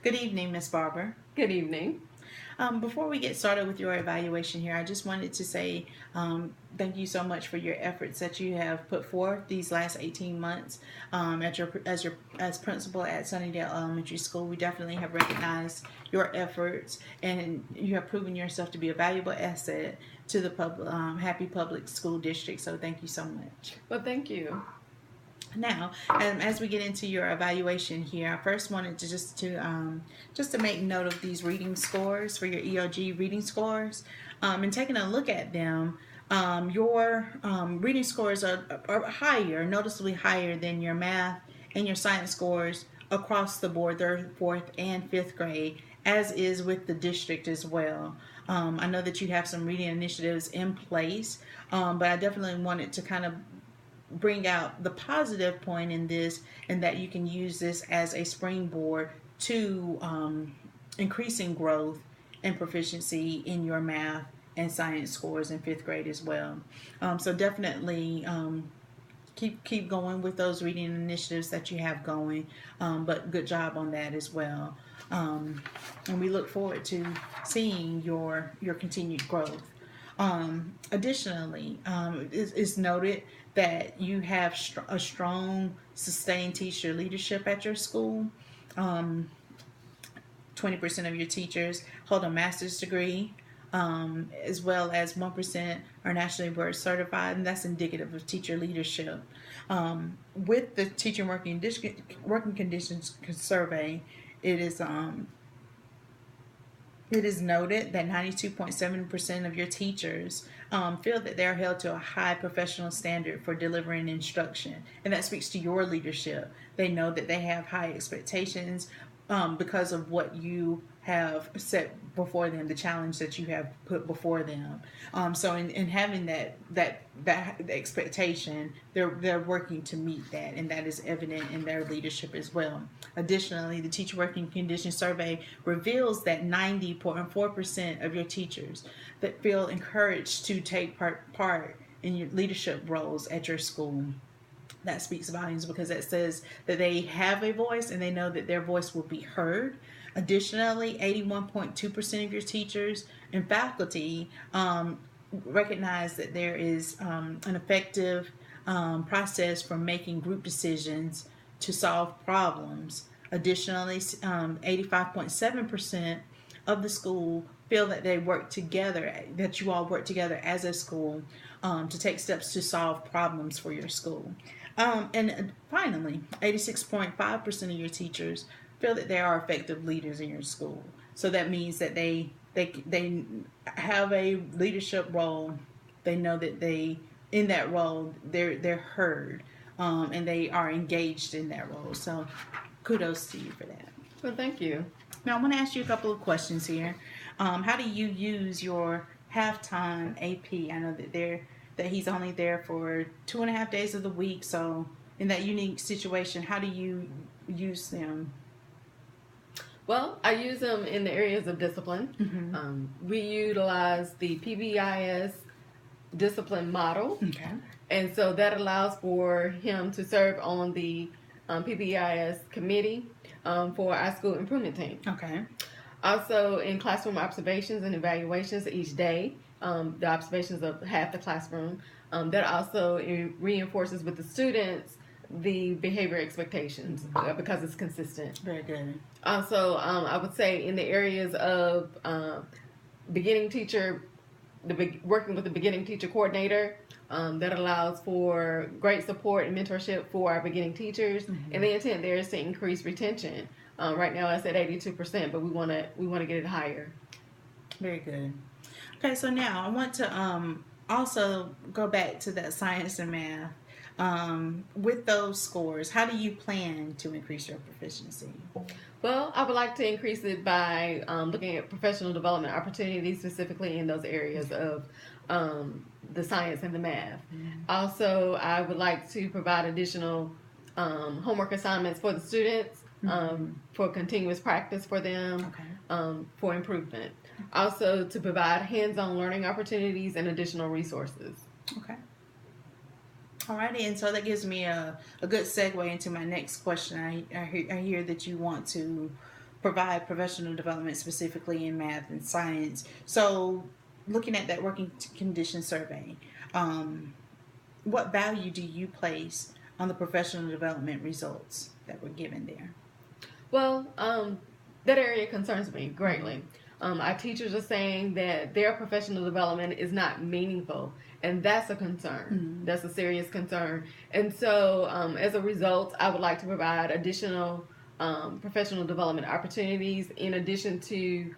Good evening, Miss Barber. Good evening. Before we get started with your evaluation here, I just wanted to say thank you so much for your efforts that you have put forth these last 18 months as principal at Sunnydale Elementary School. We definitely have recognized your efforts, and you have proven yourself to be a valuable asset to the Happy Public School District. So thank you so much. Well, thank you. Now, as we get into your evaluation here, I first wanted to just to make note of these reading scores for your EOG reading scores, and taking a look at them. Your reading scores are higher, noticeably higher than your math and your science scores across the board, third, fourth, and fifth grade, as is with the district as well. I know that you have some reading initiatives in place, but I definitely wanted to kind of bring out the positive point in this, and that you can use this as a springboard to increasing growth and proficiency in your math and science scores in fifth grade as well. So definitely keep going with those reading initiatives that you have going, but good job on that as well. And we look forward to seeing your continued growth. Additionally, it's noted that you have a strong, sustained teacher leadership at your school. 20% of your teachers hold a master's degree, as well as 1% are nationally board certified, and that's indicative of teacher leadership. With the teacher working conditions survey, it is it is noted that 92.7% of your teachers feel that they're held to a high professional standard for delivering instruction. And that speaks to your leadership. They know that they have high expectations because of what you have set before them, the challenge that you have put before them. So in having that expectation, they're working to meet that, and that is evident in their leadership as well. Additionally, the teacher working condition survey reveals that 90.4% of your teachers that feel encouraged to take part in your leadership roles at your school. That speaks volumes because it says that they have a voice and they know that their voice will be heard. Additionally, 81.2% of your teachers and faculty recognize that there is an effective process for making group decisions to solve problems. Additionally, 85.7% of the school feel that they work together, that you all work together as a school to take steps to solve problems for your school. And finally, 86.5% of your teachers feel that they are effective leaders in your school. So that means that they have a leadership role. They know that in that role they're heard, and they are engaged in that role. So kudos to you for that. Well, thank you. Now I want to ask you a couple of questions here. How do you use your halftime AP? I know that he's only there for 2.5 days of the week. So in that unique situation, how do you use them? Well, I use them in the areas of discipline. We utilize the PBIS discipline model. Okay. And so that allows for him to serve on the PBIS committee for our school improvement team. Okay. Also, in classroom observations and evaluations each day, the observations of half the classroom, that also reinforces with the students the behavior expectations because it's consistent. Very good. Also, I would say in the areas of beginning teacher, working with the beginning teacher coordinator, that allows for great support and mentorship for our beginning teachers, and the intent there is to increase retention. Right now it's at 82%, but we want to get it higher. Very good. Okay, so now I want to also go back to that science and math. With those scores, how do you plan to increase your proficiency? Well, I would like to increase it by looking at professional development opportunities, specifically in those areas of the science and the math. Also, I would like to provide additional homework assignments for the students, for continuous practice for them, for improvement. Also, to provide hands-on learning opportunities and additional resources. Okay. Alrighty, and so that gives me a good segue into my next question. I hear that you want to provide professional development specifically in math and science. So, looking at that working condition survey, what value do you place on the professional development results that were given there? Well, that area concerns me greatly. Our teachers are saying that their professional development is not meaningful, and that's a concern. Mm-hmm. That's a serious concern. And so, as a result, I would like to provide additional professional development opportunities in addition to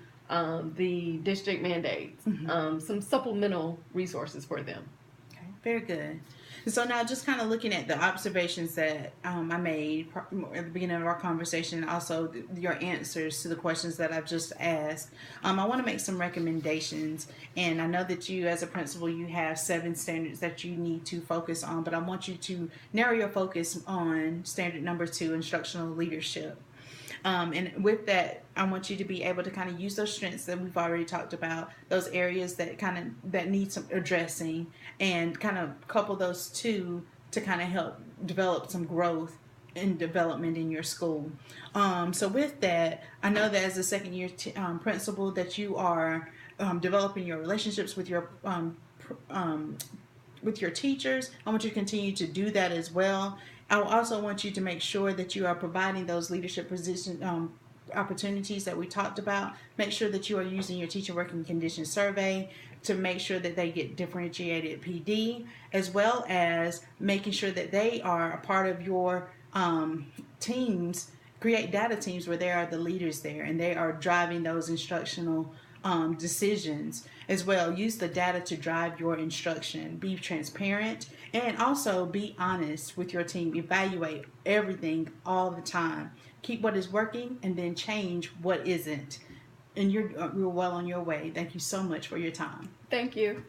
the district mandates, some supplemental resources for them. Okay, very good. So now, just kind of looking at the observations that I made at the beginning of our conversation, also your answers to the questions that I've just asked, I want to make some recommendations. And I know that you, as a principal, you have 7 standards that you need to focus on, but I want you to narrow your focus on standard number 2, instructional leadership. And with that, I want you to be able to kind of use those strengths that we've already talked about, those areas that need some addressing, and kind of couple those two to kind of help develop some growth and development in your school. So with that, I know that as a second year principal that you are developing your relationships with your teachers. I want you to continue to do that as well. I also want you to make sure that you are providing those leadership position opportunities that we talked about. Make sure that you are using your teacher working condition survey to make sure that they get differentiated PD, as well as making sure that they are a part of your teams. Create data teams where they are the leaders there and they are driving those instructional decisions as well. Use the data to drive your instruction. Be transparent and also be honest with your team. Evaluate everything all the time. Keep what is working and then change what isn't. And you're well on your way. Thank you so much for your time. Thank you.